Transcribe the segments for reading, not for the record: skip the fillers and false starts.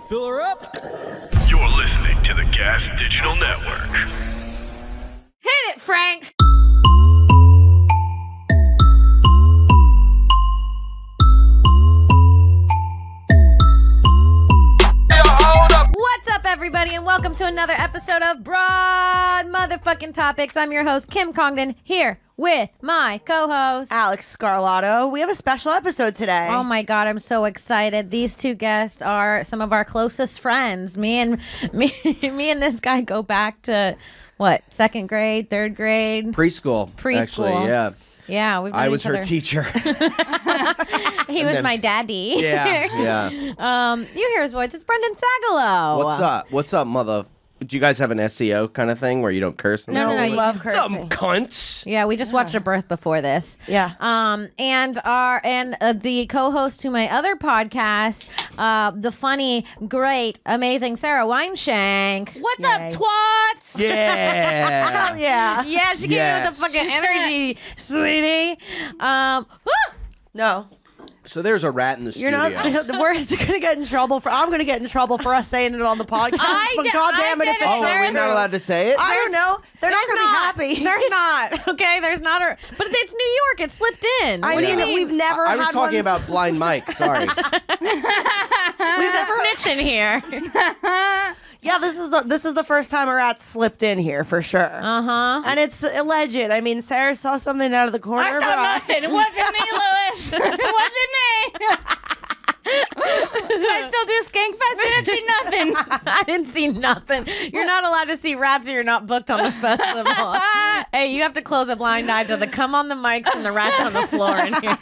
Fill her up. You're listening to the Gas Digital Network. Hit it, Frank. What's up, everybody, and welcome to another episode of Broad Motherfucking Topics. I'm your host, Kim Congdon, here with my co-host, Alex Scarlato. We have a special episode today. Oh my God, I'm so excited. These two guests are some of our closest friends. Me and this guy go back to, what, second grade, third grade? Preschool. Actually, yeah. Yeah, we've known I was each her other. teacher. He was my daddy. Yeah. You hear his voice. It's Brendan Sagalow. What's up? What's up, mother? Do you guys have an SEO kind of thing where you don't curse? No, we you- love What's up, cursing. cunts? Yeah, we just watched a birth before this. Yeah. And the co-host to my other podcast, the funny, great, amazing Sara Weinshenk. What's Yay. up, twats? Yeah. Yeah. Yeah, she gave me the Yes. fucking energy, sweetie. No. So there's a rat in the You're studio. not. We're gonna get in trouble for. I'm gonna get in trouble for us saying it on the podcast. But God damn it, if it's Oh, are we theirs. not allowed to say it? I don't know. They're not gonna be happy. There's not. Okay, there's not. But it's New York. It slipped in. I What do you mean, mean? we've never. I was had talking ones- about Blind Mike. Sorry. We've a snitch in here. Yeah, this is the first time a rat slipped in here for sure. And it's alleged. I mean, Sarah saw something out of the corner I of her saw eye. nothing. It wasn't me, Lewis. It wasn't me. I still do Skankfest. I didn't see nothing. I didn't see nothing. You're not allowed to see rats or you're not booked on the festival. Hey, you have to close a blind eye to the come on the mics and the rats on the floor in here.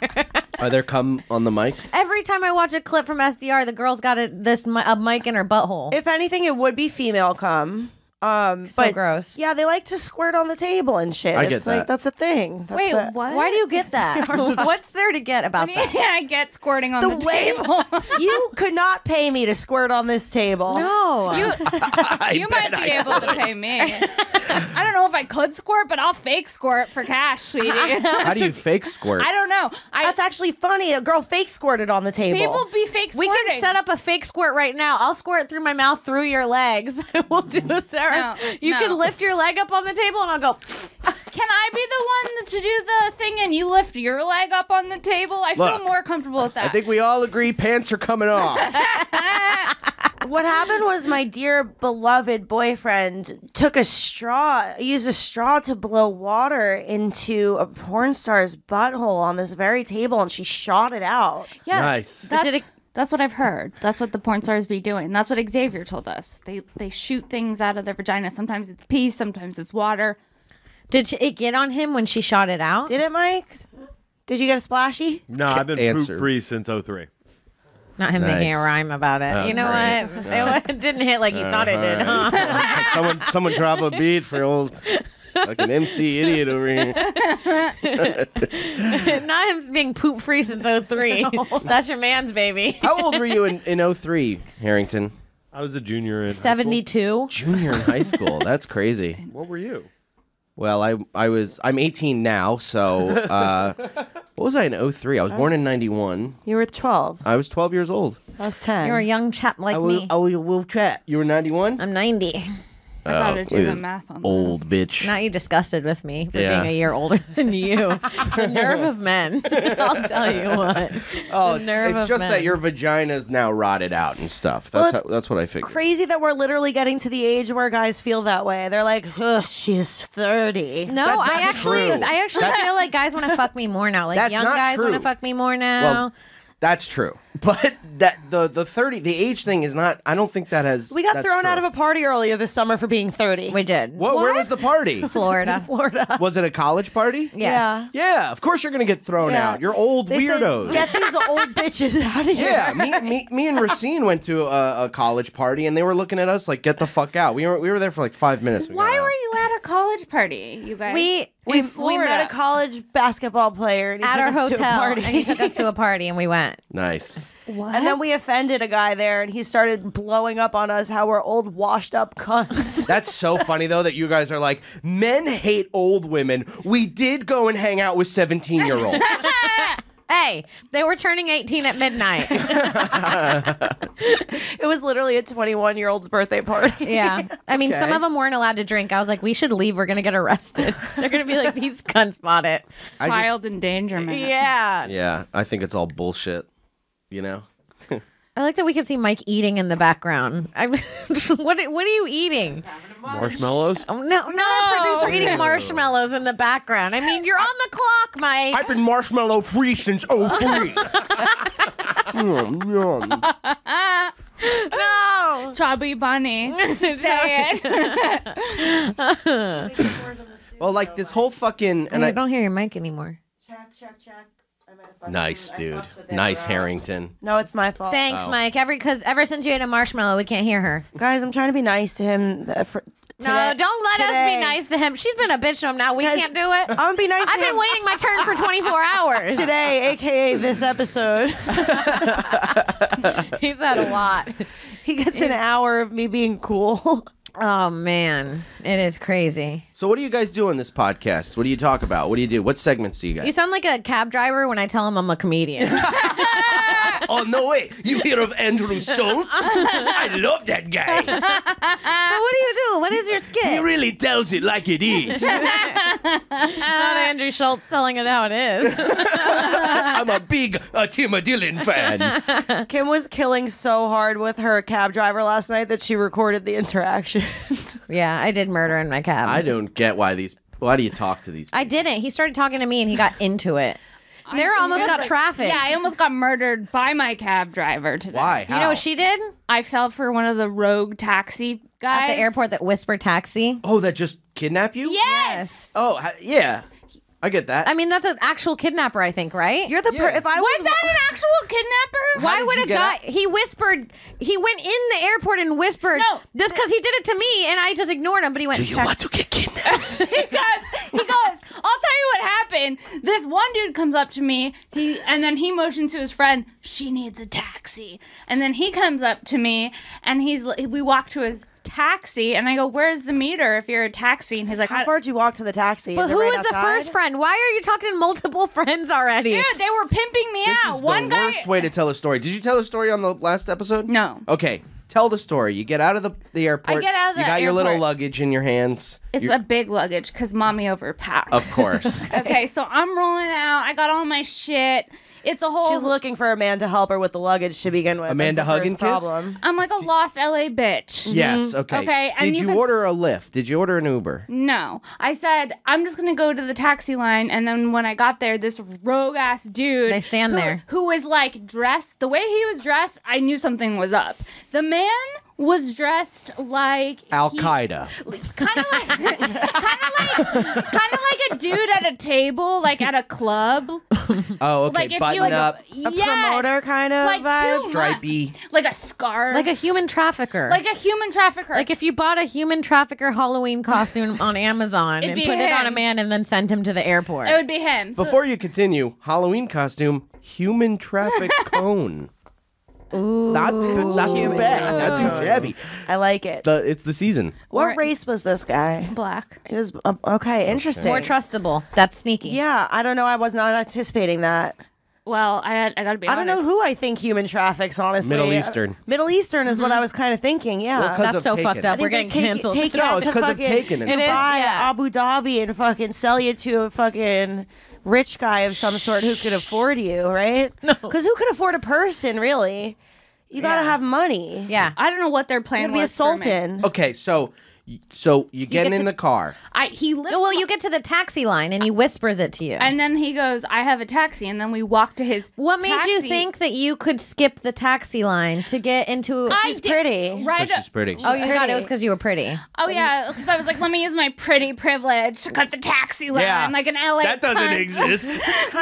Are there cum on the mics? Every time I watch a clip from SDR, the girl's got a mic in her butthole. If anything, it would be female cum. So But gross. yeah, they like to squirt on the table and shit. I It's get like that. that's a thing. That's Wait, the- what? Why do you get that? What's there to get about that? Yeah, I get squirting on the way- table. You could not pay me to squirt on this table. No. You might be able to pay me. I don't know if I could squirt, but I'll fake squirt for cash, sweetie. How do you fake squirt? I don't know. That's actually funny. A girl fake squirted on the table. People be fake We squirting. can set up a fake squirt right now. I'll squirt through my mouth through your legs. We'll do a Sarah's. No, You no. can lift your leg up on the table and I'll go. Can I be the one to do the thing and you lift your leg up on the table? I Look, feel more comfortable with that. I think we all agree pants are coming off. What happened was my dear beloved boyfriend used a straw to blow water into a porn star's butthole on this very table, and she shot it out. Yeah, Nice. That's what I've heard. That's what the porn stars be doing. That's what Xavier told us. They shoot things out of their vagina. Sometimes it's pee, sometimes it's water. Did it get on him when she shot it out? Did it, Mike? Did you get a splashy? No, I've been Answer. poop-free since 03. Not him making a Nice. rhyme about it. You know right. what? It didn't hit like he thought it did, huh? Someone drop a beat for old fucking MC idiot over here. Not him being poop free since 03. That's your man's baby. How old were you in 03, Harrington? I was a junior in high school. 72. Junior in high school. That's crazy. What were you? Well, I'm 18 now, so what was I in 03? I was born in 91. You were 12. I was 12 years old. I was 10. You're a young chap like me. We'll chat. You were 91? I'm 90. I gotta do look the at this math on Old this. bitch. Not you disgusted with me for Yeah. being a year older than you. The nerve of men. I'll tell you what. Oh, The nerve it's of just men. that your vagina's now rotted out and stuff. Well, That's what I figured. Crazy that we're literally getting to the age where guys feel that way. They're like, ugh, she's 30. No, That's I not actually true. feel like guys want to fuck me more now. Like That's young not guys want to true. fuck me more now. Well, that's true. But that the age thing is not. I don't think that has. We got that's thrown true. out of a party earlier this summer for being 30. we did. Where was the party? Florida. Florida. Was it a college party? Yes. Yeah, of course you're gonna get thrown Yeah. out. You're old They weirdos. said, get these old bitches out of here. Yeah, me and Racine went to a college party, and they were looking at us like, "Get the fuck out." We were there for like 5 minutes. Why were you at a college party, you guys? We We Florida. met a college basketball player and he at took our us to a hotel, party. and he took us to a party, and we went. Nice. And then we offended a guy there, and he started blowing up on us how we're old, washed-up cunts. That's so funny though that you guys are like, men hate old women. We did go and hang out with 17-year-olds. Hey, they were turning 18 at midnight. It It was literally a 21-year-old's birthday party. Yeah. I mean, some of them weren't allowed to drink. I was like, we should leave. We're going to get arrested. They're going to be like, these cunts bought it. Child endangerment. Yeah. Yeah, I think it's all bullshit. You know? I like that we could see Mike eating in the background. What are you eating? Marshmallows? Oh, no, our producer eating marshmallows in the background. I mean, you're on the clock, Mike. I've been marshmallow free since 03. No. Chubby bunny. Say it. Well, like this whole fucking... I don't hear your mic anymore. Check. Nice, dude. Nice, Harrington. No, it's my fault. Thanks, Mike. Because ever since you ate a marshmallow, we can't hear her. Guys, I'm trying to be nice to him. No, don't let us be nice to him. She's been a bitch to him now. We can't do it. I'm gonna be nice to I've him been waiting my turn for 24 hours. today, aka this episode. He's had a lot. He gets an hour of me being cool. Oh, man. It is crazy. So what do you guys do on this podcast? What do you talk about? What do you do? What segments do you You guys? sound like a cab driver when I tell him I'm a comedian. Oh, no way. You hear of Andrew Schultz? I love that guy. So what do you do? What is your He skit? really tells it like it is. Not Andrew Schultz selling it how it is. I'm a big Tim Dillon fan. Kim was killing so hard with her cab driver last night that she recorded the interaction. Yeah, I did murder in my cab. I don't get why do you talk to these people? I didn't. He started talking to me and he got into it. Sarah almost got trafficked. Yeah, I almost got murdered by my cab driver today. Why? You know what she did? I fell for one of the rogue taxi guys. At the airport that whispered taxi. Oh, that just kidnap you? Yes. Oh, yeah. I get that. I mean, that's an actual kidnapper, I think, right? You're the if I Was was that an actual kidnapper? Why did would you a get guy? out? He whispered. He went in the airport and whispered. No, this because he did it to me, and I just ignored him. But he went. do you want to get kidnapped? He goes, I'll tell you what happened. This one dude comes up to me, and then he motions to his friend, she needs a taxi. And then he comes up to me, and we walk to his taxi, and I go, where's the meter if you're a taxi? And he's like, How far did you walk to the taxi? But Is it who right was the outside? first friend? Why are you talking to multiple friends already? dude, they were pimping me This out. is One the guy. worst way to tell a story. Did you tell a story on the last episode? No. Okay, tell the story. You get out of the airport. I get out of the You got your little airport. luggage in your hands. It's a big luggage because mommy overpacked. Of course. Okay, so I'm rolling out. I got all my shit. It's a whole. She's looking for a man to help her with the luggage to begin with. Amanda That's the Hug first and Kiss? problem. I'm like a lost LA bitch. Yes, okay. Okay, and Did you you can order a Lyft? Did you order an Uber? No. I said, I'm just going to go to the taxi line. And then when I got there, this rogue ass dude. They stand there. Who was like dressed. The way he was dressed, I knew something was up. The man was dressed like Al Qaeda. kind of like a dude at a table, like at a club. Oh, okay. Like if Button you up, A promoter kind of like vibe? too much. stripey. Like a scarf. Like a human trafficker. like a human trafficker. Like if you bought a human trafficker Halloween costume on Amazon It'd and be put it on a him. man and then sent him to the airport. it would be him. So- Before you continue, Halloween costume, human traffic cone. Ooh. Not too bad. Not too shabby. I like it. It's the season. What race was this guy? black. He was okay. Interesting. More trustable. That's sneaky. Yeah, I don't know. I was not anticipating that. Well, I gotta be I honest. don't know who I think human traffics. Honestly, Middle Eastern. Middle Eastern is what I was kind of thinking. Yeah, Well, 'cause That's of so Taken. fucked up. I think We're they getting take canceled. You No, out it's to 'cause of fucking Taken and It is, Dubai, yeah. Abu Dhabi, and fucking sell you to a fucking rich guy of some sort who could afford you, right? No, because who can afford a person really? You gotta have money. Yeah. I don't know what their plan You're gonna be a was. for me. sultan. Okay, so you get get in to- the car. He lifts No, well, my- you get to the taxi line and he whispers it to you. and then he goes, I have a taxi. And then we walk to his What made you taxi. think that you could skip the taxi line to get into? She's pretty. Right. She's pretty. Oh, you thought it was because you were pretty. Oh, yeah. Because I was like, let me use my pretty privilege to cut the taxi line like an LA That doesn't cunt. exist. Kind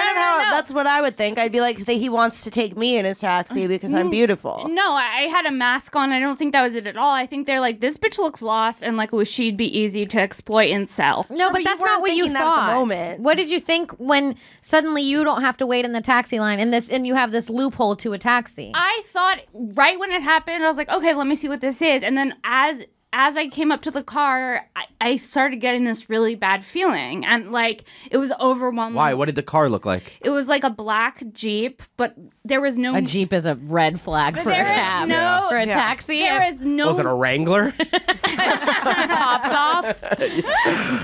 of how that's what I would think. I'd be like, he wants to take me in his taxi because I'm beautiful. No, I had a mask on. I don't think that was it at all. I think they're like, this bitch looks lost and like she'd be easy to exploit and sell. No, Sure, but but you that's weren't not what you thinking that at the thought. moment. What did you think when suddenly you don't have to wait in the taxi line and you have this loophole to a taxi? I thought right when it happened, I was like, okay, let me see what this is. And then as as I came up to the car, I started getting this really bad feeling. And like, it was overwhelming. Why? What did the car look like? It was like a black Jeep, but there was no... A Jeep is a red flag for a There is cab. no- For a Yeah. taxi. There is no... Was it a Wrangler? Tops off.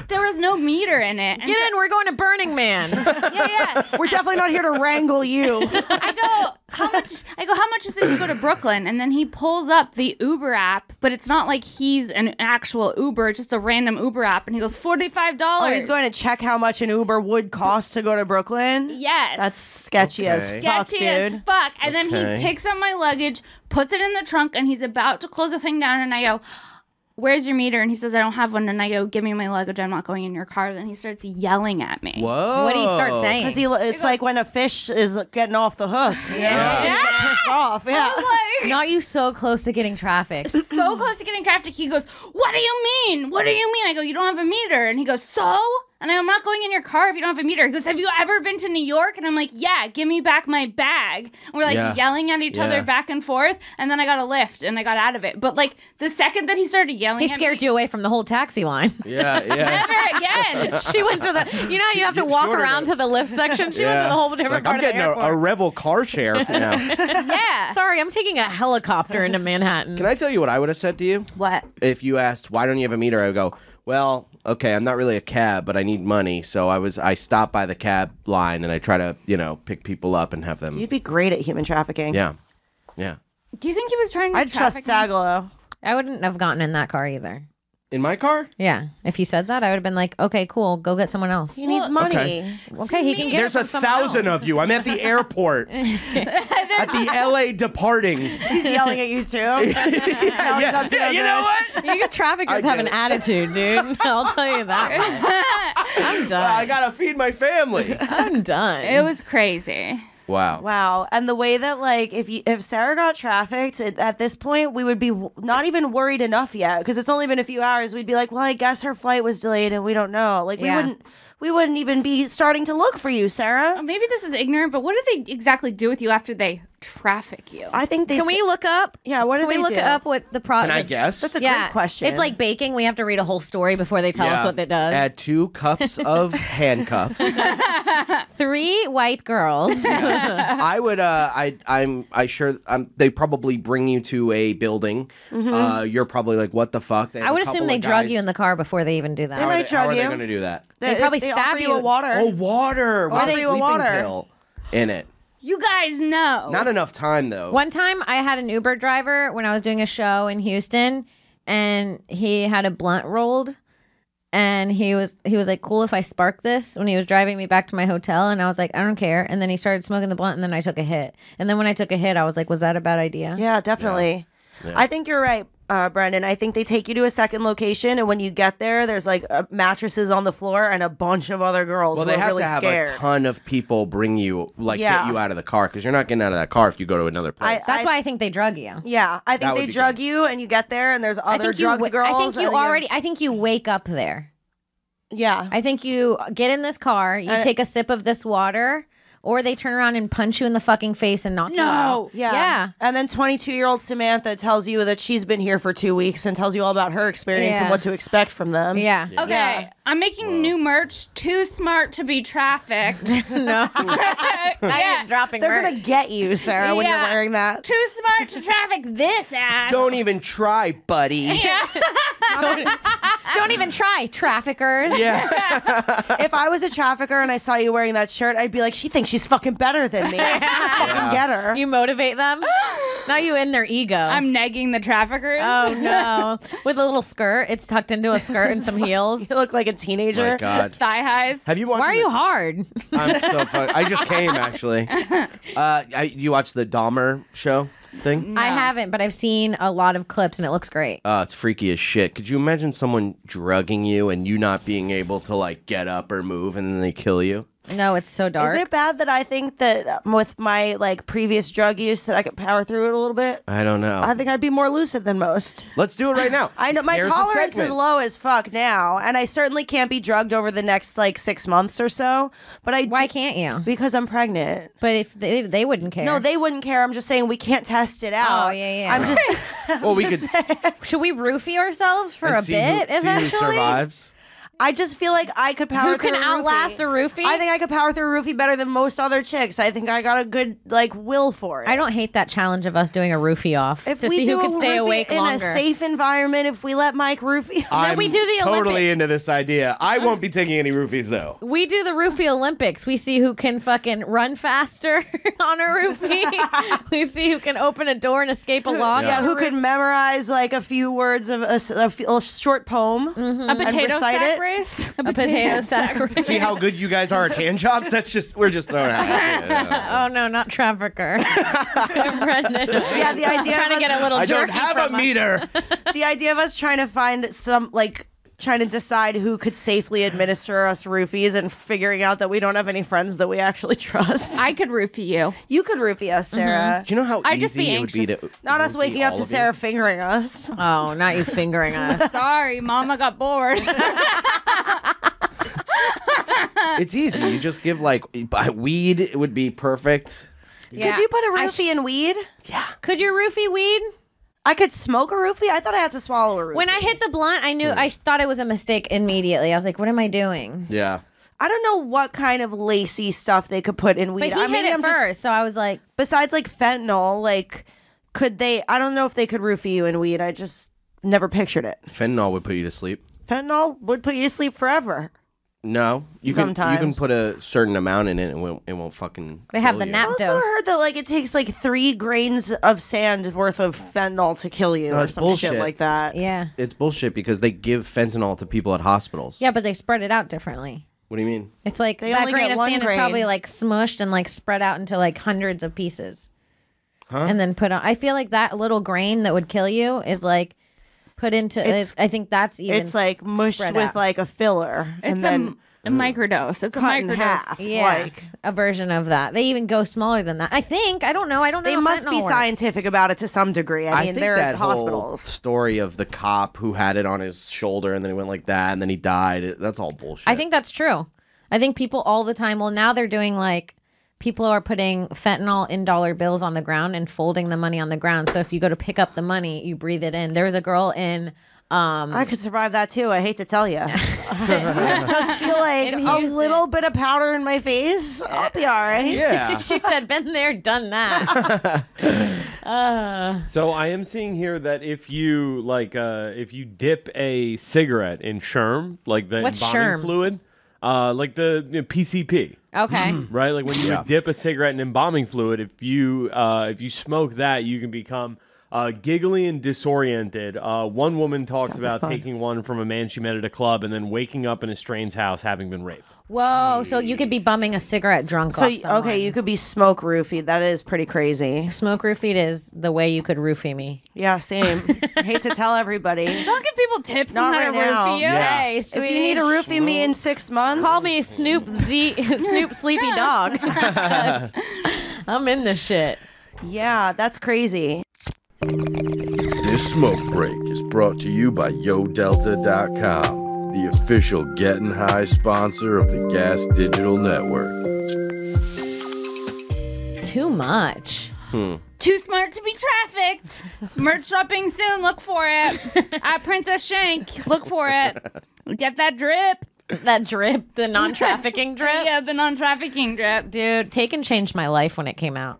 There was no meter in it. And Get in, we're going to Burning Man. yeah. We're definitely not here to wrangle you. I go, how much is it to go to Brooklyn? And then he pulls up the Uber app, but it's not like he's an actual Uber, just a random Uber app. And he goes, $45. Oh, he's going to check how much an Uber would cost to go to Brooklyn? Yes. That's sketchy as Okay. fuck, sketchy as dude. fuck. And then Okay. he picks up my luggage, puts it in the trunk, and he's about to close the thing down. And I go, where's your meter? And he says, I don't have one. And I go, give me my luggage. I'm not going in your car. Then he starts yelling at me. Whoa. What do you start saying? Because it's like when a fish is getting off the hook. Yeah. You get pissed off. Yeah. Like, Not you so close to getting trafficked. so close to getting trafficked. He goes, what do you mean? What do you mean? I go, you don't have a meter. And he goes, so? And I'm not going in your car if you don't have a meter. He goes, have you ever been to New York? And I'm like, yeah, give me back my bag. And we're like Yeah. yelling at each Yeah. other back and forth. And then I got a lift and I got out of it. But like the second that he started yelling He at scared me, you away from the whole taxi line. Yeah, yeah. never again. She went to the, you know, you have to walk shorter around than- to the lift section. She went to Yeah. the whole different Like, part I'm of the getting airport. a Revel car share now. Yeah. Sorry, I'm taking a helicopter into Manhattan. Can I tell you what I would have said to you? What? If you asked, why don't you have a meter? I would go, well, okay, I'm not really a cab, but I need money. So I stopped by the cab line and I try to, pick people up and have them. You'd be great at human trafficking. Yeah. Yeah. Do you think he was trying to I'd trust traffic me? Sagalow. I wouldn't have gotten in that car either. In my car? Yeah. If you said that, I would have been like, okay, cool, go get someone else. He needs money. okay. Okay, he can get There's it from someone 1,000 else. of you. I'm at the airport. At the LA departing. He's yelling at you too. Yeah, you know what? You traffickers I have get an it. attitude, dude. I'll tell you that. I'm done. I gotta feed my family. I'm done. It was crazy. Wow. Wow. And the way that, like, if Sarah got trafficked at this point, we would be not even worried enough yet because it's only been a few hours. We'd be like, well, I guess her flight was delayed and we don't know. Like, Yeah. we wouldn't even be starting to look for you, Sarah. Maybe this is ignorant, but what do they exactly do with you after they traffic you? I think they. Can we look up? Yeah, what do Can we they look do? up what the Can I process? guess? That's a Yeah, great question. It's like baking. We have to read a whole story before they tell us Yeah. what it does. Add 2 cups of handcuffs. 3 white girls. I would. I'm sure. They probably bring you to a building. You're probably like, what the fuck? I would assume they drug you in the car before they even do that. How might how drug are they you. going to do that? They probably they stab offer you. a water. Oh, water. With they- a sleeping water. pill in it. You guys know. Not enough time though. One time I had an Uber driver when I was doing a show in Houston and he had a blunt rolled and he was like, cool if I spark this when he was driving me back to my hotel, and I was like, I don't care. And then he started smoking the blunt and then I took a hit. And then when I took a hit, I was like, was that a bad idea? Yeah, definitely. Yeah. I think you're right, Brendan. I think they take you to a second location, and when you get there, there's like mattresses on the floor and a bunch of other girls. Well, who they are have really to have scared. a ton of people bring you, like, Yeah. get you out of the car because you're not getting out of that car if you go to another place. That's why I think they drug you. Yeah, I That think would they be drug good. you, and you get there, and there's other drugged girls. I think you wake up there. Yeah. I think you get in this car, you take a sip of this water, or they turn around and punch you in the fucking face and knock you out. Yeah. Yeah. And then 22-year-old Samantha tells you that she's been here for 2 weeks and tells you all about her experience and Yeah. what to expect from them. Yeah. Okay, Yeah. I'm making new merch. Too smart to be trafficked. No. yeah. Dropping They're merch. going to get you, Sarah, when you're Yeah. wearing that. Too smart to traffic this ass. Don't even try, buddy. Yeah. Don't even try, traffickers. Yeah. If I was a trafficker and I saw you wearing that shirt, I'd be like, she thinks she's fucking better than me. Fucking get her. You motivate them. Now you in their ego. I'm negging the traffickers. Oh no! With a little skirt, it's tucked into a skirt and some heels. You look like a teenager. My God. Thigh highs. Have you watched? Why are you hard? I'm so fuck. I just came actually. You watched the Dahmer show thing? I haven't, but I've seen a lot of clips and it looks great. It's freaky as shit. Could you imagine someone drugging you and you not being able to like get up or move and then they kill you? No, it's so dark. Is it bad that I think that with my like previous drug use that I could power through it a little bit? I don't know. I think I'd be more lucid than most. Let's do it right now. I know my Here's the tolerance is segment. low as fuck now, and I certainly can't be drugged over the next like 6 months or so. But Why can't you? Because I'm pregnant. But if they wouldn't care. No, they wouldn't care. I'm just saying we can't test it out. Oh, yeah. I'm just. Well, we could Should we roofie ourselves for a see bit who eventually? survives. I just feel like I could power Who through can a outlast roofie. a roofie? I think I could power through a roofie better than most other chicks. I think I got a good like will for it. I don't hate that challenge of us doing a roofie off If to we see do who can a stay roofie awake in longer. a safe environment, if we let Mike roofie, I'm we do the totally Olympics. into this idea. I won't be taking any roofies though. We do the roofie Olympics. We see who can fucking run faster on a roofie. We see who can open a door and escape a log. yeah, on a who roof- could memorize like a few words of a short poem, A potato recite sack it. race. a potato sack. See how good you guys are at hand jobs? We're just throwing it out. Oh no, not trafficker. Brendan. Yeah, the idea trying to of get us- a little I don't jerky have a from us. meter. the idea of us trying to find some like trying to decide who could safely administer us roofies and figuring out that we don't have any friends that we actually trust. I could roofie you. You could roofie us, Sarah. Do you know how I'd easy just be it would be anxious. to Not us roofie waking up all to of you? Sarah fingering us. Oh, not you fingering us. Sorry, Mama got bored. It's easy. You just give like weed. It would be perfect. Yeah. Could you put a I roofie in weed? Could you roofie weed? I could smoke a roofie? I thought I had to swallow a roofie. When I hit the blunt, I thought it was a mistake immediately. I was like, what am I doing? Yeah. I don't know what kind of lacy stuff they could put in weed. But he hit it first, so I was like, Besides like fentanyl, like could they? I don't know if they could roofie you in weed. I just never pictured it. Fentanyl would put you to sleep. Fentanyl would put you to sleep forever. No, you can Sometimes. put a certain amount in it, and it won't fucking. They have kill the you. nap I also dose. heard that like it takes like 3 grains of sand worth of fentanyl to kill you, or it's some bullshit. shit like that. Yeah. It's bullshit because they give fentanyl to people at hospitals. Yeah, but they spread it out differently. What do you mean? It's like They that only grain get of one sand grain. is probably like smushed and like spread out into like hundreds of pieces. Huh? And then put on. I feel like that little grain that would kill you is like put into. I think that's even. It's like mushed spread with out. like a filler, and It's then a microdose. It's a cut in microdose. half. yeah, like a version of that. They even go smaller than that. I think. I don't know. I don't know. they if must fentanyl be works. scientific about it to some degree. I mean, think they're that at hospitals. whole story of the cop who had it on his shoulder and then he went like that and then he died. That's all bullshit. I think that's true. I think people all the time. Well, now they're doing like people are putting fentanyl in dollar bills on the ground and folding the money on the ground. So if you go to pick up the money, you breathe it in. There was a girl in. I could survive that too. I hate to tell you. I just feel like In a Houston. little bit of powder in my face. I'll be all right. Yeah. She said, "Been there, done that." So I am seeing here that if you if you dip a cigarette in Sherm, like the What's embalming Sherm? fluid, like the PCP, Okay. right? Like when you Yeah. dip a cigarette in embalming fluid, if you smoke that, you can become giggly and disoriented. One woman talks about taking one from a man she met at a club and then waking up in a strange house having been raped. Whoa. So you could be bumming a cigarette drunk. So off someone. okay, you could be smoke roofie. That is pretty crazy. Smoke roofied is the way you could roofie me. Yeah, same. I hate to tell everybody. Don't give people tips Not on how to right now. roofie you. Yeah. Hey, If sweetie. you need to roofie me in 6 months, Call me Snoop Snoop Sleepy Dog. I'm in this shit. Yeah, that's crazy. This smoke break is brought to you by YoDelta.com, the official Getting High sponsor of the Gas Digital Network. Too much. Too smart to be trafficked. Merch dropping soon. Look for it. At Princess Shank. Look for it. Get that drip. That drip, the non-trafficking drip. Yeah, the non-trafficking drip. Dude, Taken changed my life when it came out.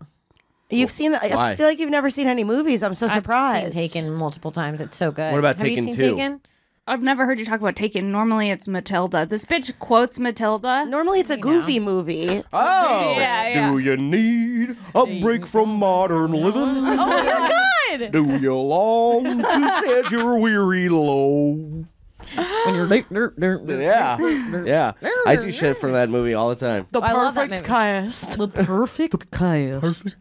You've seen that. I Why? feel like you've never seen any movies. I'm so surprised. I've seen Taken multiple times. It's so good. What about Have Taken you seen 2? Taken? I've never heard you talk about Taken. Normally it's Matilda. This bitch quotes Matilda. Normally it's a goofy movie. Oh, Yeah. do you need a break from modern living? Oh my god! Do you long to set your weary low? When you're Yeah, yeah. I do shit from that movie all the time. The I love that perfect movie. cast. the perfect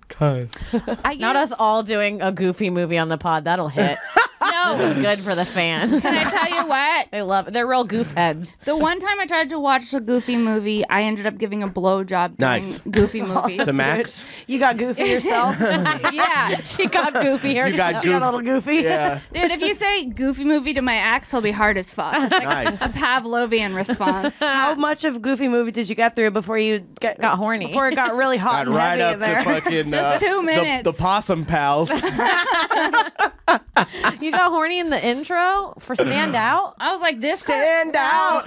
cast. I Not us all doing a goofy movie on the pod. That'll hit. No. This is good for the fan. Can I tell you what? They love it. They're real goof heads. The one time I tried to watch a Goofy movie, I ended up giving a blowjob during Nice. Goofy movies. To Max. You got goofy yourself. Yeah. She got goofy. You got She got a little goofed. goofy. Yeah. Dude, if you say Goofy movie to my ex, he'll be hard as fuck. Like Nice. a Pavlovian response. How much of Goofy movie did you get through before you Got horny. Before it got really hot Got and right heavy up in there. to fucking Just 2 minutes. The possum pals. You got horny in the intro for Stand Out? I was like, this Stand out.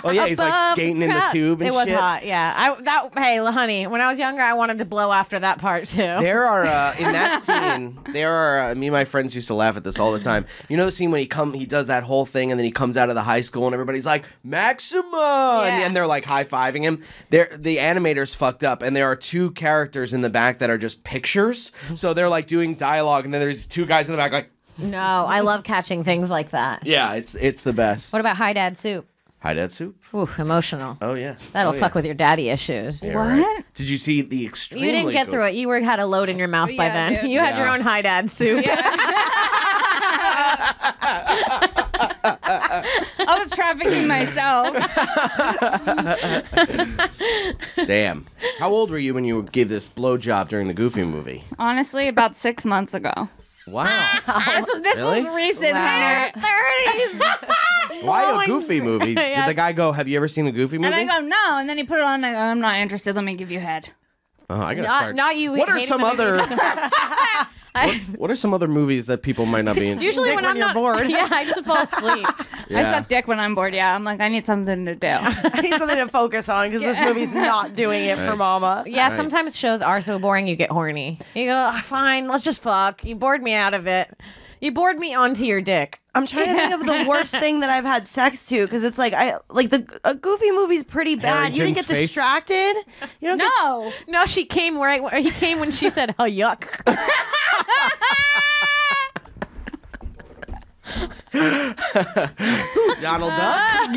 Oh yeah, he's like skating in the Crap. tube and It was shit. hot, yeah. Hey, honey, when I was younger, I wanted to blow after that part too. There are in that scene. There are me and my friends used to laugh at this all the time. You know the scene when he does that whole thing and then he comes out of the high school and everybody's like Maxima and they're like high fiving him. The animators fucked up and there are 2 characters in the back that are just pictures. So they're like doing dialogue and then there's 2 guys in the back like. No, I love catching things like that. Yeah, it's the best. What about Hi Dad Soup? Hi Dad Soup? Ooh, emotional. Oh yeah. That'll Oh, fuck yeah. with your daddy issues. Yeah, What? right. Did you see the extremely? You didn't get through it. You had a load in your mouth by Yeah, then. dude. You had your Yeah. own Hi Dad Soup. I was trafficking myself. Damn. How old were you when you gave this blowjob during the Goofy movie? Honestly, about 6 months ago. Wow. This Really? was recent. Henry. 30s. Why a Goofy movie? Yeah. Did the guy go, have you ever seen a Goofy movie? And I go, no. And then he put it on. And I go, I'm not interested. Let me give you head. Oh, I gotta Not, start. not you. What are hating some the other? movies. What are some other movies that people might not be into? Usually Dick when when I'm you're not bored. Yeah, I just fall asleep. I suck dick when I'm bored. Yeah, I'm like, I need something to do. I need something to focus on because this movie's not doing it for Nice. Mama. Yeah, Nice. sometimes shows are so boring you get horny. You go, fine, let's just fuck. You bored me out of it. You bored me onto your dick. I'm trying to think of the worst thing that I've had sex to because it's like a Goofy movie's pretty bad. You didn't get Harrington's face? distracted. You don't get No. No, she came he came when she said, "Oh yuck." Donald Duck?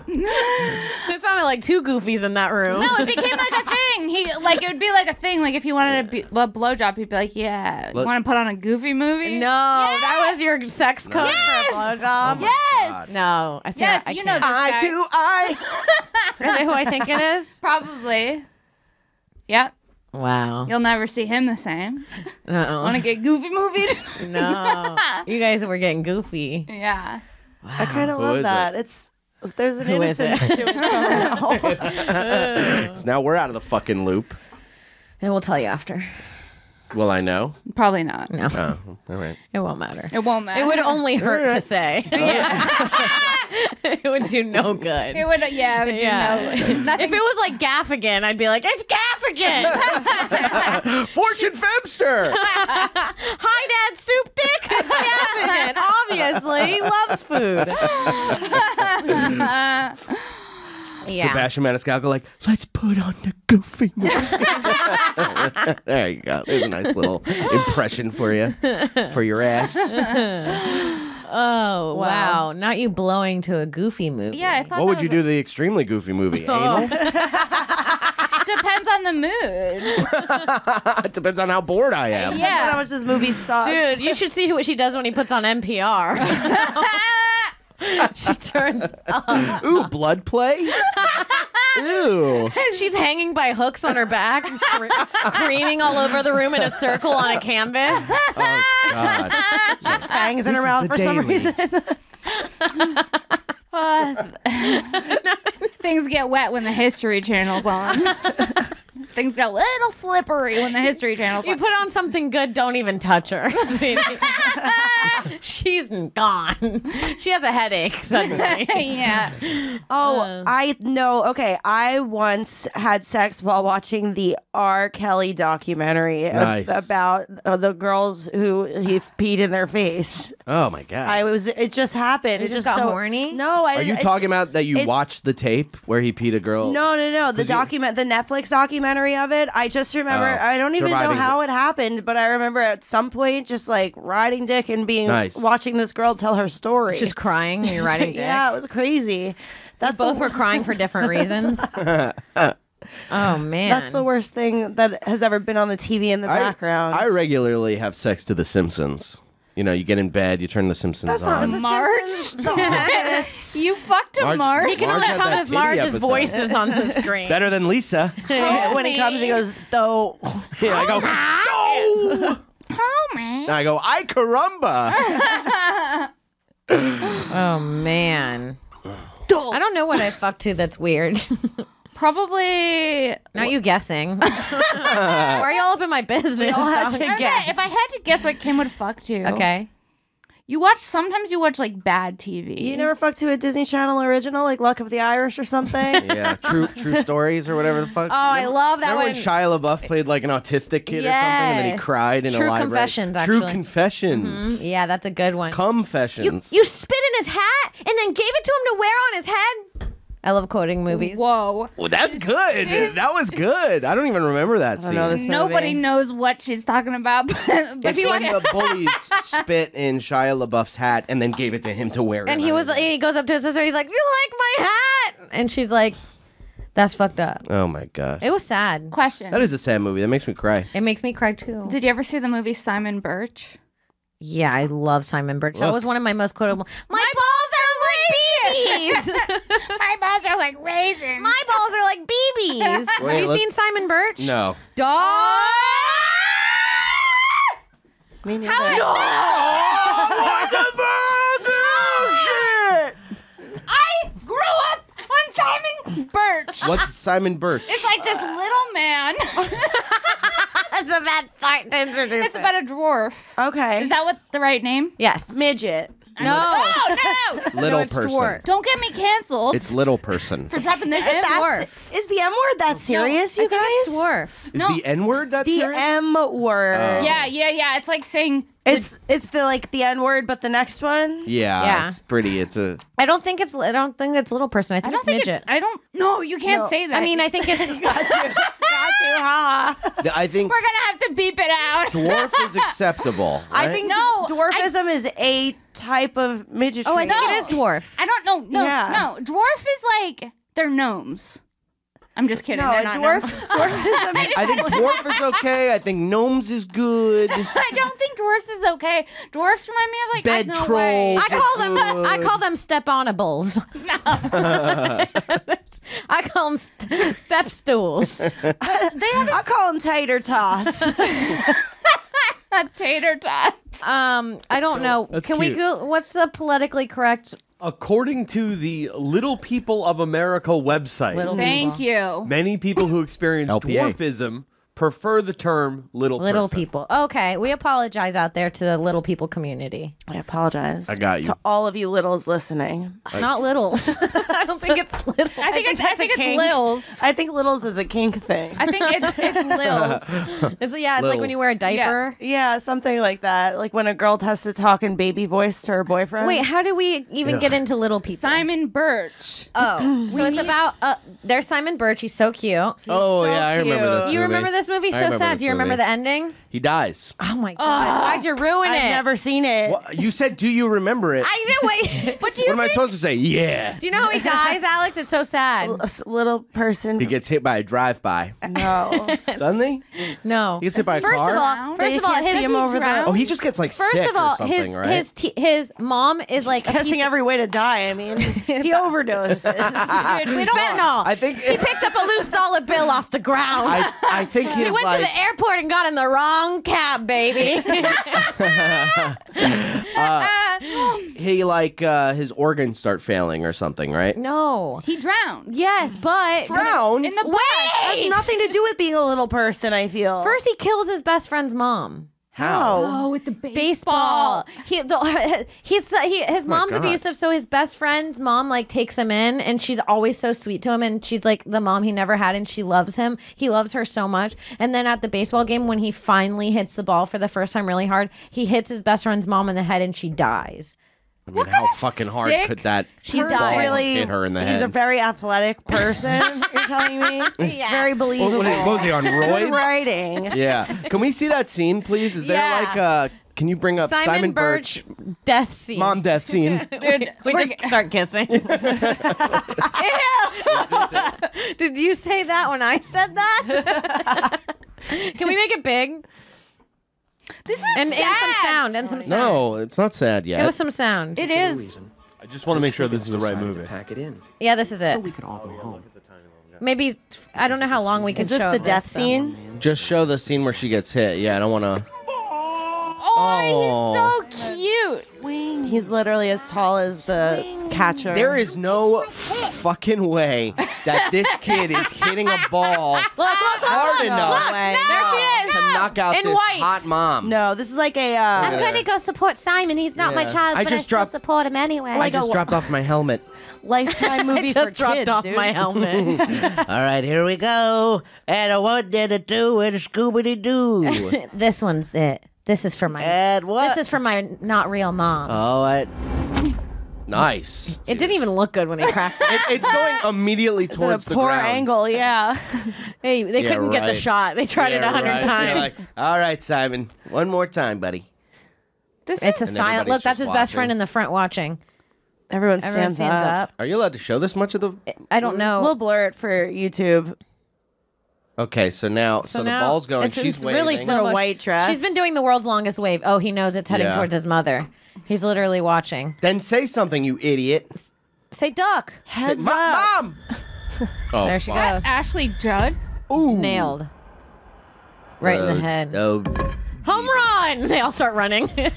It sounded like 2 goofies in that room. No, it became like a thing. It would be like a thing. Like if you wanted a blowjob, he'd be like, yeah, you Let- want to put on a Goofy movie? No, that was your sex code Yes! for a blowjob. Yes. No, I see. Yes, I you know can't. this Eye guy. to eye. Is it who I think it is? Probably. Yep. Wow. You'll never see him the same. Uh-oh. Want to get Goofy movied? No, you guys were getting goofy. Yeah. I kind of Who love is that. it? There's an Who is innocence it? to it somehow. So now we're out of the fucking loop. And we'll tell you after. Will I know? Probably not. No, Oh, all right. it won't matter. It won't matter. It would only hurt to say. It would do no good. It would. Yeah. It would do no. Nothing. If it was like Gaffigan, I'd be like, it's Gaffigan. Fortune Femster. Hi, Dad, soup dick. It's Gaffigan. Obviously, he loves food. Yeah. Sebastian Maniscalco like, let's put on the Goofy movie. There you go. There's a nice little impression for you, for your ass. Oh, wow. Not you blowing to a Goofy movie. Yeah, I thought. What that would you was do to the extremely Goofy movie? Anal? Depends on the mood. It depends on how bored I am. How Yeah. much this movie sucks. Dude, you should see what she does when he puts on NPR. She turns up. Ooh, blood play? Ew. She's hanging by hooks on her back, creaming all over the room in a circle on a canvas. Oh, God. Just fangs in her This is mouth the for some daily. reason. Things get wet when the History Channel's on. Things get a little slippery when the History Channel's You on. put on something good, don't even touch her, sweetie. She's gone. She has a headache suddenly. Yeah. Oh, I know. Okay, I once had sex while watching the R. Kelly documentary Nice. about the girls who he peed in their face. Oh, my God. It just happened. You It just just got so horny? No, Are you talking about that you it- watched the tape where he peed a girl? No. The 'Cause you- the Netflix documentary of it. I just remember. Oh, I don't even know surviving how it happened, but I remember at some point just like riding dick and being Nice. watching this girl tell her story. She's crying when you're riding dick. Yeah, it was crazy. That's Both the were crying for different reasons. Oh, man. That's the worst thing that has ever been on the TV in the background. I regularly have sex to The Simpsons. you get in bed, you turn The Simpsons That's not on. The Marge? Simpsons, The Office. You fucked a Marge. He can Marge only had come that if titty Marge's episode. voice is on the screen. Better than Lisa. When he comes, he goes, though. Yeah, I go, no! Homie. I go, ay caramba. Oh man. I don't know what I fucked to that's weird. Probably. Not you guessing. Why are you all up in my business? all had to Okay, guess. if I had to guess what Kim would fuck to. Okay. Sometimes you watch like bad TV. You never fucked to a Disney Channel original, like Luck of the Irish or something? Yeah, true stories or whatever the fuck. Oh, I love that Remember one. when Shia LaBeouf played like an autistic kid or something, and then he Yes. cried in True a library? Confessions, True actually. Confessions. Yeah, that's a good one. Confessions. You spit in his hat and then gave it to him to wear on his head. I love quoting movies. Whoa. Well, that's good. That was good. I don't even remember that scene. know this Nobody movie. knows what she's talking about. But It's when the bullies spit in Shia LaBeouf's hat and then gave it to him to wear. And it he on was, his head. he goes up to his sister. He's like, "You like my hat?" And she's like, "That's fucked up." Oh my god. It was sad. Question. That is a sad movie. That makes me cry. It makes me cry too. Did you ever see the movie Simon Birch? Yeah, I love Simon Birch. That Look. was one of my most quotable. My balls are like BBs. My balls are like raisins. My balls are like BBs. Have Wait, you look- seen Simon Birch? No. Dog. Me neither. I grew up on Simon Birch. What's Simon Birch? It's like this little man. That's a bad start to introduce It's about a dwarf. Okay. Is that what the right name? Yes. Midget. No. Oh no! Little it's person. dwarf. Don't get me canceled It's little person. for dropping this It's in. dwarf. Is the M word that serious, you I think guys? it's dwarf. Is No. the N word that The serious? M word. Oh. Yeah. It's like saying It's the like the N word, but the next one. Yeah, Yeah. it's pretty. It's a. I don't think it's little person. I think I don't it's think midget. it's. I don't. No, you can't No. say that. I mean, I think it's Got you, ha. I think we're gonna have to beep it out. dwarf is acceptable. I right? think No, dwarfism is a type of midgetry. Oh, I think it is dwarf. I don't know. No, Yeah. no. Dwarf is like they're gnomes. I'm just kidding. No, they're a not dwarf. gnomes. Dwarfism. I think dwarf is okay. I think gnomes is good. I don't think dwarfs is okay. Dwarfs remind me of like Bed no way. trolls. I call them step-onables. I call them step stools. They have I call them tater tots. a tater tot. I don't know. That's Can we cute. go? What's the politically correct? According to the Little People of America website, Little Thank you. many people who experience LPA. dwarfism prefer the term little Little person. people. Okay, we apologize out there to the little people community. I apologize. I got you. To all of you littles listening. Not little. I don't think it's little. I think it's kink. Lils. I think littles is a kink thing. I think it's Lils. It's like when you wear a diaper. Yeah, something like that. Like when a girl has to talk in baby voice to her boyfriend. Wait, how do we even get into little people? Simon Birch. Oh, so it's about there's Simon Birch. He's so cute. Oh so yeah, I remember cute. this. You movie. remember this movie? I So remember sad. this Do you remember movie. the ending? He dies. Oh my god! Why'd you ruin I've it? never seen it. What? You said, "Do you remember it?" I knew it. What do What you am I think? supposed to say? Yeah. Do you know how he dies, Alex? It's so sad. Little person. He gets hit by a drive-by, No. doesn't he? No. He gets hit by a First car. of all, They can't see him over there. Oh, he just gets like First sick of all, or something, right? his mom is like a Guessing piece of every way to die. I mean, he overdoses. Dude, we don't. fentanyl. I think He picked up a loose dollar bill off the ground. I think He his went like to the airport and got in the wrong cab, baby. he like his organs start failing or something, right? No. He drowned. Yes, but Drowned. In the Has wait. nothing to do with being a little person, I feel. First, he kills his best friend's mom. How? Oh, with the Baseball. His mom's God. abusive, so his best friend's mom like takes him in, and she's always so sweet to him, and she's like the mom he never had, and she loves him. He loves her so much. And then at the baseball game, when he finally hits the ball for the first time really hard, he hits his best friend's mom in the head, and she dies. I mean, how fucking hard sick could that He's ball really hit her in the he's head? a very athletic person. You're telling me, very believable. What was he on roids? Writing. Yeah. Can we see that scene, please? Is there Yeah. like can you bring up Simon Birch death scene. mom death scene? Dude, we just start kissing. Ew. Did you say that when I said that? Can we make it big? This is And sad. some sound. And some sound. No, it's not sad yet. Give us some sound. It is. I just want to make sure this is the right movie. Pack it in. Yeah, this is it. So we could all go home. Maybe, I don't know how long we can Is this show the of death this, so. scene? Just show the scene where she gets hit. Yeah, I don't want to. Oh, he's so cute. He's literally as tall as the catcher. There is no fucking way that this kid is hitting a ball hard enough There she is. to knock out In this white. hot mom. No, this is like a I'm at going to her. go support Simon. He's not my Yeah. child, I but I just still dropped- support him anyway. I just dropped off my helmet. Lifetime movie for kids, dude. helmet. All right, here we go. And a one did a two and a Scooby Doo. This one's it. This is for my. And what? This is for my not real mom. Oh, what? Nice. It didn't even look good when he cracked it. It's going immediately It's towards at a the poor ground. angle, yeah. Hey, they Yeah, couldn't get the right. shot. They tried it Yeah, 100 right. times. You're like, all right, Simon. One more time, buddy. This It's a is And silent everybody's look. That's just his best friend watching. in the front watching. Everyone Everyone stands up. Are you allowed to show this much of the? I don't know. We'll blur it for YouTube. Okay, so now, so the now ball's going. it's She's really waving. slow In a motion. white dress. She's been doing the world's longest wave. Oh, he knows it's heading Yeah. towards his mother. He's literally watching. Then say something, you idiot. Say duck. Heads Say, up. Mom. Oh, There she fuck. goes. Ashley Judd. Ooh. Nailed. Right in the head. Oh, Home run! They all start running. Yeah!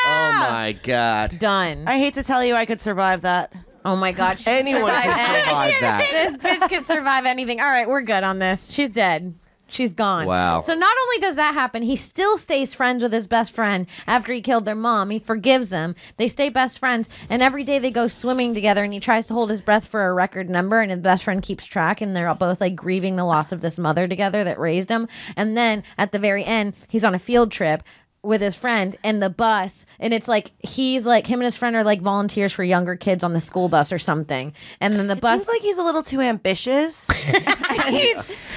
oh my God. Done. I hate to tell you I could survive that. Oh my God. She Anyone survived can anything. survive that. This bitch can survive anything. All right, we're good on this. She's dead. She's gone. Wow. So not only does that happen, he still stays friends with his best friend after he killed their mom. He forgives him. They stay best friends, and every day they go swimming together, and he tries to hold his breath for a record number, and his best friend keeps track, and they're both like grieving the loss of this mother together that raised him. And then at the very end, he's on a field trip with his friend in the bus, and it's like he's like him and his friend are like volunteers for younger kids on the school bus or something, and then the bus Seems like he's a little too ambitious.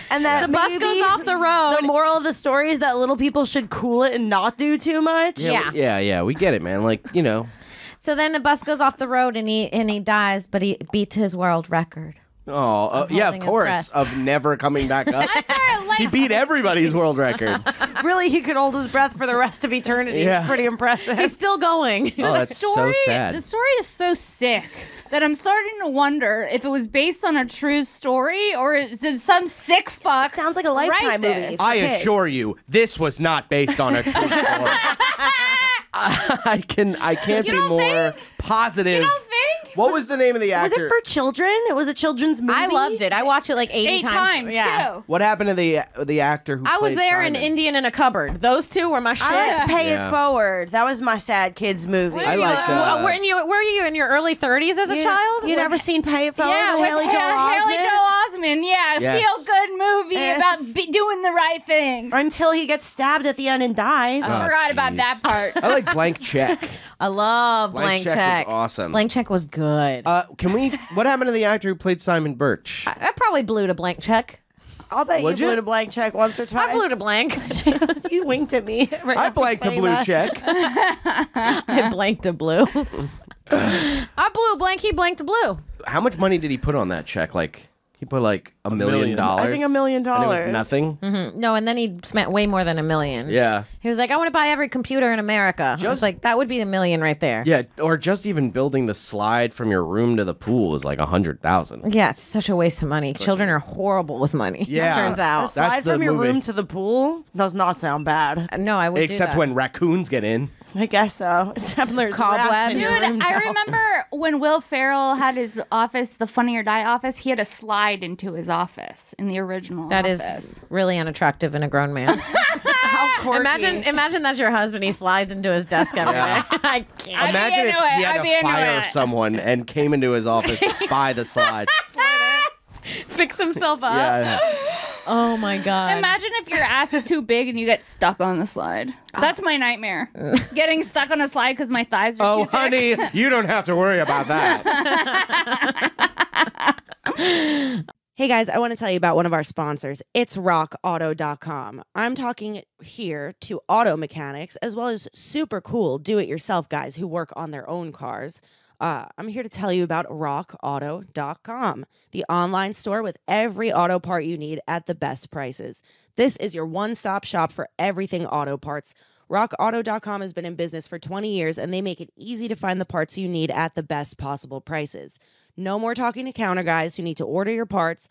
And that the bus maybe goes off the road. The moral of the story is that little people should cool it and not do too much. Yeah. We get it, man. Like, you know. So then the bus goes off the road and he dies, but he beats his world record. Oh, yeah, of holding his course. breath. Of never coming back up. I'm sorry, like He beat everybody's world record. Really, he could hold his breath for the rest of eternity. Yeah. Pretty impressive. He's still going. Oh, that's so sad. The story is so sick that I'm starting to wonder if it was based on a true story or is it some sick fuck. Sounds like a Lifetime write movie. this? for I kids. assure you, this was not based on a true story. I can't You be don't more think? positive. You don't think? What was the name of the Was actor? it for children? It was a children's movie. I loved it. I watched it like 80 8 times. times Yeah. too. What happened to the actor who I was played there Simon? in Indian in a cupboard. Those two were my shit. I like to pay Yeah. it forward. That was my sad kids movie. I liked were you in your early 30s as a child? You never seen Pay It Forward Yeah, with with Haley Joel Haley Osment? Joel Osment. Yeah, Yes. feel good movie Yes. about doing the right thing. Until he gets stabbed at the end and dies. I forgot about jeez. that part. I like Blank Check. I love Blank Blank Check Check. was awesome. Blank Check was good. What happened to the actor who played Simon Birch? I probably blew to Blank Check. I'll bet Would you you? blew a blank check once or twice. I blew to blank. You winked at me. Right I after blanked a saying blue that. check. I blanked a blue. I blew a blank. He blanked a blue. How much money did he put on that check? Like, he put like $1 million. million. I think $1 million. And it was nothing. No, and then he spent way more than $1 million. Yeah. He was like, I want to buy every computer in America. I was Just- like, that would be $1 million right there. Yeah, or just even building the slide from your room to the pool is like 100,000. Yeah, it's such a waste of money. Children are horrible with money. Yeah. It turns A out. slide the from your movie. room to the pool does not sound bad. No, I would Except do that. when raccoons get in. I guess so. Except there's Cobwebs. rats in your Dude, room I now. remember when Will Ferrell had his office, the Funny or Die office, he had a slide into his office in the original That office. is really unattractive in a grown man. How quirky. imagine that's your husband. He slides into his desk every day. I can't. Imagine if into it. he had I'd be to into fire it. someone and came into his office by the slide. Fix himself up. Yeah. Oh my god. Imagine if your ass is too big and you get stuck on the slide. That's my nightmare. Getting stuck on a slide because my thighs are Oh, too thick. honey, you don't have to worry about that. Hey guys, I want to tell you about one of our sponsors. It's rockauto.com. I'm talking here to auto mechanics as well as super cool do-it-yourself guys who work on their own cars. I'm here to tell you about rockauto.com, the online store with every auto part you need at the best prices. This is your one-stop shop for everything auto parts. RockAuto.com has been in business for 20 years, and they make it easy to find the parts you need at the best possible prices. No more talking to counter guys who need to order your parts,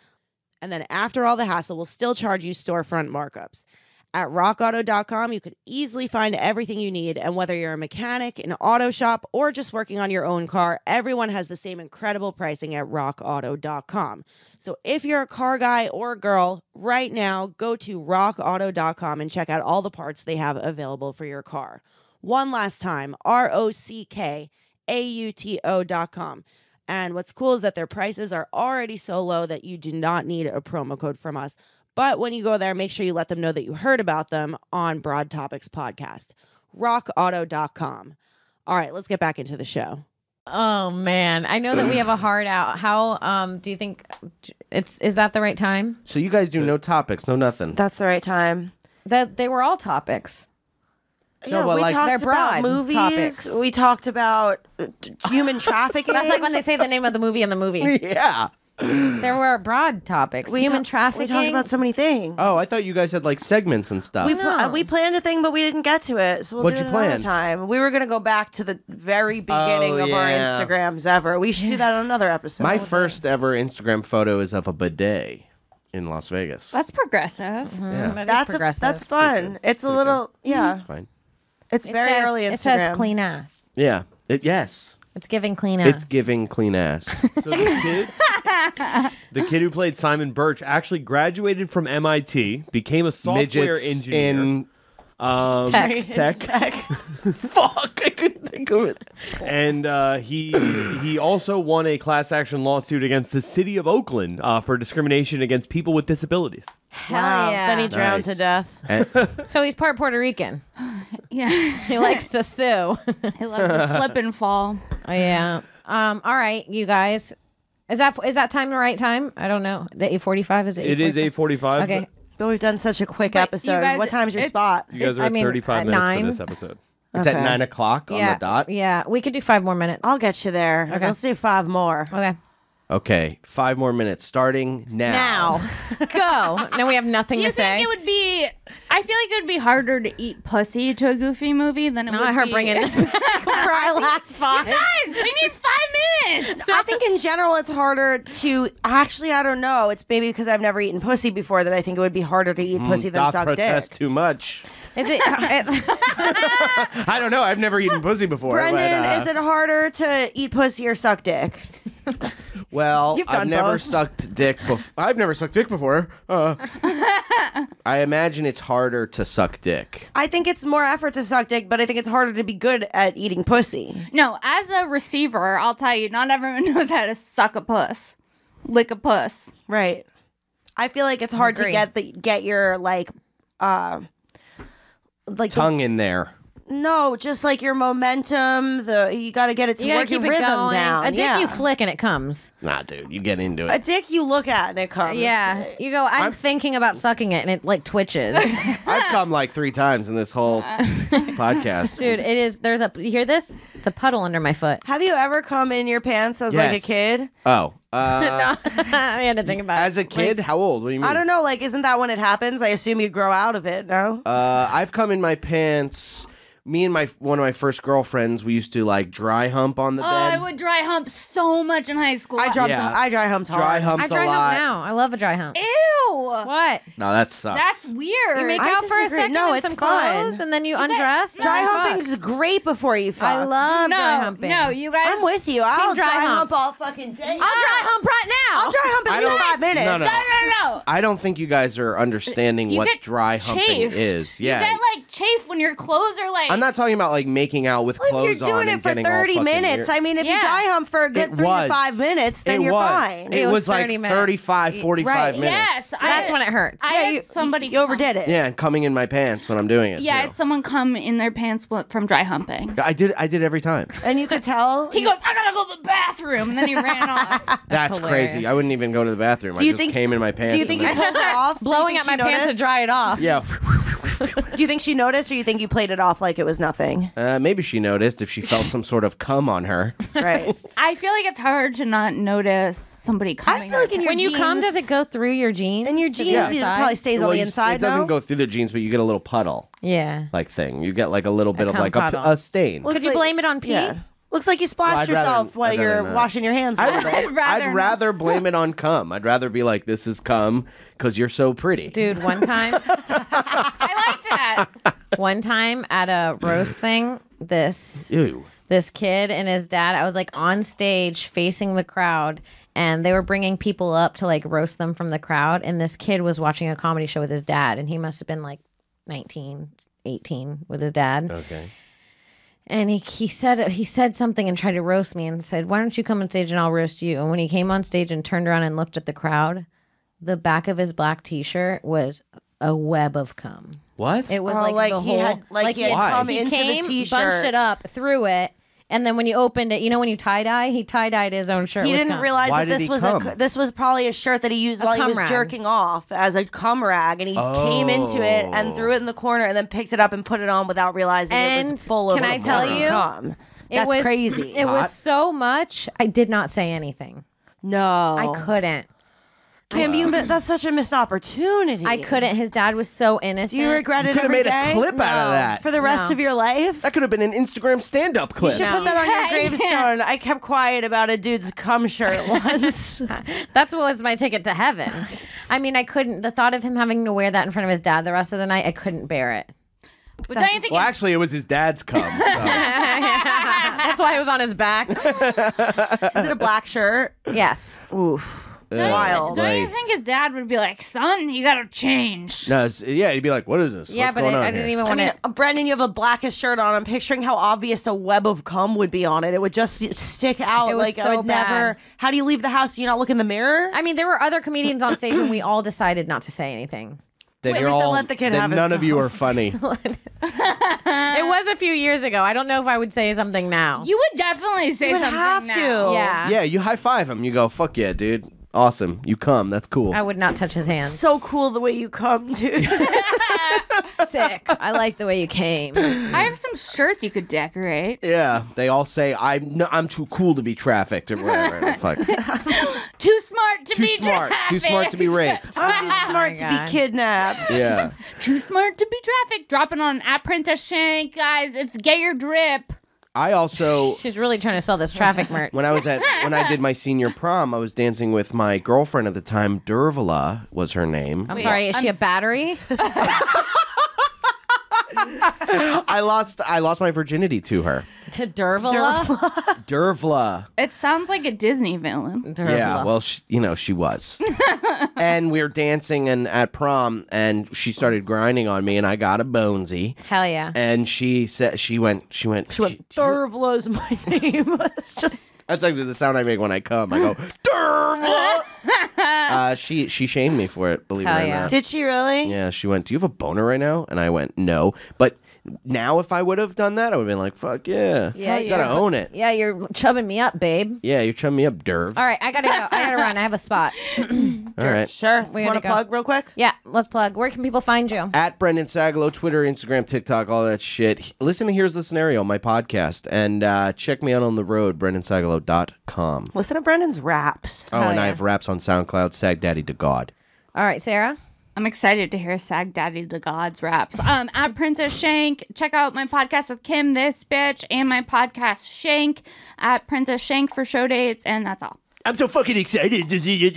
and then after all the hassle, will still charge you storefront markups. At rockauto.com, you could easily find everything you need, and whether you're a mechanic, an auto shop, or just working on your own car, everyone has the same incredible pricing at rockauto.com. So if you're a car guy or girl, right now, go to rockauto.com and check out all the parts they have available for your car. One last time, rockauto.com. And what's cool is that their prices are already so low that you do not need a promo code from us. But when you go there, make sure you let them know that you heard about them on Broad Topix podcast. rockauto.com. All right, let's get back into the show. Oh man, I know that we have a hard out. How do you think is that the right time? So you guys do no topics, no nothing. That's the right time. That they were all topics. No, Yeah, but we like- talked They're about broad movies. topics. We talked about human trafficking. That's like when they say the name of the movie in the movie. Yeah. There were broad topics. Human trafficking. We talked about so many things. Oh, I thought you guys had like segments and stuff. We planned a thing, but we didn't get to it. So we'll What'd do you it another plan? time. We were going to go back to the very beginning of our yeah. Instagrams ever. We should do that on another episode. My first ever Instagram photo is of a bidet in Las Vegas. That's progressive. yeah, That is That's progressive. that's fun. It's a little it's fine. It's It very says- early Instagram. It says clean ass. Yeah. Yes. It's giving clean ass. It's giving clean ass. So the kid who played Simon Birch actually graduated from MIT, became a software Midgets engineer. in Tech. tech. Fuck, I couldn't think of it. And he also won a class action lawsuit against the city of Oakland for discrimination against people with disabilities. Hell Wow. yeah. Then he drowned Nice. to death. And- So he's part Puerto Rican. Yeah. He likes to sue. He loves to slip and fall. Oh yeah. All right, you guys. Is that time the right time? I don't know. The 8:45 is it? It is 8:45. Okay. But we've done such a quick But you episode. guys- What time's your it's- spot? You guys are I at mean, 35 at minutes 9. for this episode. It's Okay. at 9 o'clock on Yeah. the dot. Yeah. We could do 5 more minutes. I'll get you there. Okay. Let's do 5 more. Okay. Okay, 5 more minutes starting now. Now. Go. Now we have nothing Do you to say. think it would be? I feel like it would be harder to eat pussy to a Goofy movie than it would Not her be. bringing this back for our last 5. Guys, we need 5 minutes. I think in general it's harder to actually. I don't know. It's maybe because I've never eaten pussy before that I think it would be harder to eat pussy than Doth suck protest dick. too much. Is it? I don't know. I've never eaten pussy before. Brendan, but, is it harder to eat pussy or suck dick? Well, You've I've done never both. sucked dick before. I've never sucked dick before. I imagine it's harder to suck dick. I think it's more effort to suck dick, but I think it's harder to be good at eating pussy. No, as a receiver, I'll tell you, not everyone knows how to suck a puss, lick a puss. Right. I feel like it's hard Agree. to get your like Tongue in there. no, just like your momentum. You got to get it to You gotta work your keep it rhythm going. down. A dick yeah. you flick and it comes. Nah, dude, you get into A it. dick you look at and it comes. Yeah. You go, I'm thinking about sucking it and it like twitches. I've come like 3 times in this whole podcast. Dude, it is. You hear this? It's a puddle under my foot. Have you ever come in your pants as like a Yes. kid? Oh, I had to think about as it. a kid, how old? What do you mean? I don't know. Like, isn't that when it happens? I assume you'd grow out of it. No. I've come in my pants. Me and one of my first girlfriends, we used to like dry hump on the Oh, bed. I would dry hump so much in high school. I dry Yeah. humped hard. Dry humped I dry a lot. hump now. I love a dry hump. Ew. What? No, that sucks. That's weird. You make I out for a disagree. second No, in it's some fun. clothes and then you undress. Dry and fuck. humping's great before you fuck. I love dry humping. No, you guys. I'm with you. I'll dry dry hump. hump all fucking day. I'll dry hump right now. I'll dry hump I at least don't- 5 minutes. No, no. No. I don't think you guys are understanding You what get dry humping chafed. is. Yeah. You get like chafe when your clothes are like. I'm not talking about like making out with Well, clothes if you're doing on it and for getting all 30 fucking minutes, weird. I mean, if Yeah. you dry hump for a good It 3 was. to 5 minutes, then it you're was. fine. It It was was like 30 minutes. 35, 45 Right. minutes. Yes, That's when it hurts. I Yeah, had somebody. you overdid it. Yeah, and coming in my pants when I'm doing it. Yeah, I too. had someone come in their pants from dry humping. I did every time. And you could tell. He goes, I gotta go to the bathroom, and then he ran off. That's hilarious. crazy. I wouldn't even go to the bathrom. Do you I just think- came in my pants. do you think and you then- pulled it off? blowing You at my think she pants to noticed? dry it off. Yeah. Do you think she noticed, or you think you played it off like it was nothing? Maybe she noticed if she felt some sort of cum on her. Right. I feel like it's hard to not notice somebody coming. I feel like in your When you come, jeans- does it go through your jeans? in your to the jeans, it outside? probably stays on the inside. It doesn't no? go through the jeans, but you get a little puddle Yeah. like thing. You get like a little bit of cum like puddle. a stain. Could you blame it on pee? Yeah. Looks like you splashed I'd rather- yourself while I'd rather you're not. washing your hands. I'd rather blame it on cum. I'd rather be like, this is cum because you're so pretty. Dude, one time I like that. one time at a roast thing, this kid and his dad, I was like on stage facing the crowd, and they were bringing people up to like roast them from the crowd, and this kid was watching a comedy show with his dad, and he must have been like 19, 18 with his dad. Okay. And he said something and tried to roast me and said, "Why don't you come on stage and I'll roast you?" And when he came on stage and turned around and looked at the crowd, the back of his black T-shirt was a web of cum. What? It was Oh, like like the he whole, had- like he had cum he into the came, T-shirt. bunched it up, threw it, and then when you opened it, you know when you tie-dye, he tie-dyed his own shirt. He with didn't cum. realize Why that did this he was cum? this was probably a shirt that he used while he cum was rag. jerking off as a cum rag, and he came into it and threw it in the corner and then picked it up and put it on without realizing it And was full of can I tell you? cum. It That's was crazy. It was so much. I did not say anything. No, I couldn't. Kim, that's such a missed opportunity. I couldn't. His dad was so innocent. Do you regret You it could have every made day? a clip out of No. that. for the rest No. of your life? That could have been an Instagram stand-up You clip. should put that on your Yeah. gravestone. I kept quiet about a dude's cum shirt once. That's what was my ticket to heaven. I mean, I couldn't. The thought of him having to wear that in front of his dad the rest of the night, I couldn't bear it. But don't you think? Well, actually, it was his dad's cum. So. That's why it was on his back. Is it a black shirt? Yes. Oof. Don't you Like- think his dad would be like, "Son, you gotta change"? No, yeah, he'd be like, "What is this? Yeah, What's but going on I didn't here?" even I want mean, to. Brendan, you have a blackest shirt on. I'm picturing how obvious a web of cum would be on it. It would just stick out. It was like I so would never. bad. How do you leave the house? Do you not look in the miror? I mean, there were other comedians on stage, and we all decided not to say anything. Then Wait, you're we said all. let the kid then have his none of you cum. are funny. It was a few years ago. I don't know if I would say something now. You would definitely say You would something have now. to. Yeah. Yeah, you high five him. You go, "Fuck yeah, dude! Awesome! You come. That's cool." I would not touch his hands. So cool the way you come, dude. Sick. I like the way you came. I have some shirts you could decorate. Yeah, they all say I'm too cool to be trafficked or whatever. Fuck. Too smart to Too be smart. Too smart to be raped. I'm too smart to be God. kidnapped. Yeah. Too smart to be trafficked. Dropping on @Princess Shank, guys. It's get your drip. I also She's really trying to sell this traffic merch. when I did my senior prom, I was dancing with my girlfriend at the time. Dervala was her name. I'm sorry. Is she a battery? I lost my virginity to her. To Dervala? Dervla. It sounds like a Disney villain. Yeah, well, she was. And we were dancing at prom, and she started grinding on me, and I got a bonesy. Hell yeah. And she said, she went, Thurvla's my name. It's just. that's actually the sound I make when I come. I go, Dervla. She shamed me for it, believe Hell it or yeah. not. Did she really? Yeah, she went, "Do you have a boner right now?" And I went, "No." But now, if I would have done that, I would have been like, "Fuck yeah, Yeah, you gotta own it." Yeah, you're chubbing me up, babe. Yeah, you're chumming me up, Derv. All right, I gotta go. I gotta run. I have a spot. All right. Sure. We Want gotta to go. plug real quick? Yeah, let's plug. Where can people find you? At Brendan Sagalow, Twitter, Instagram, TikTok, all that shit. Listen to Here's the Scenario, my podcast, and check me out on the road, BrendanSagalow.com. Listen to Brendan's raps. Oh, Hell and I yeah. have raps on SoundCloud, Sag Daddy to God. All right, Sarah. I'm excited to hear Sag Daddy to God's raps. @Princess Shank. Check out my podcast with Kim, This Bitch, and my podcast Shank @Princess Shank for show dates, and that's all. I'm so fucking excited to see you.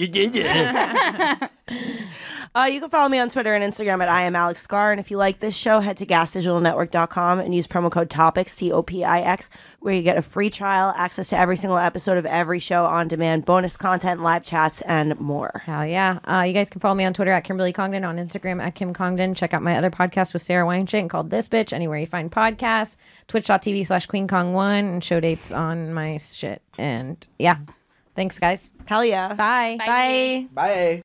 You can follow me on Twitter and Instagram at I am Alex Scar. And if you like this show, head to gasdigitalnetwork.com and use promo code TOPIX, TOPIX, where you get a free trial, access to every single episode of every show on demand, bonus content, live chats, and more. Hell yeah. You guys can follow me on Twitter at Kimberly Congdon, on Instagram at Kim Congdon. Check out my other podcast with Sara Weinshenk called This Bitch, anywhere you find podcasts, twitch.tv/QueenKong1, and show dates on my shit. And yeah, thanks, guys. Hell yeah. Bye. Bye. Bye.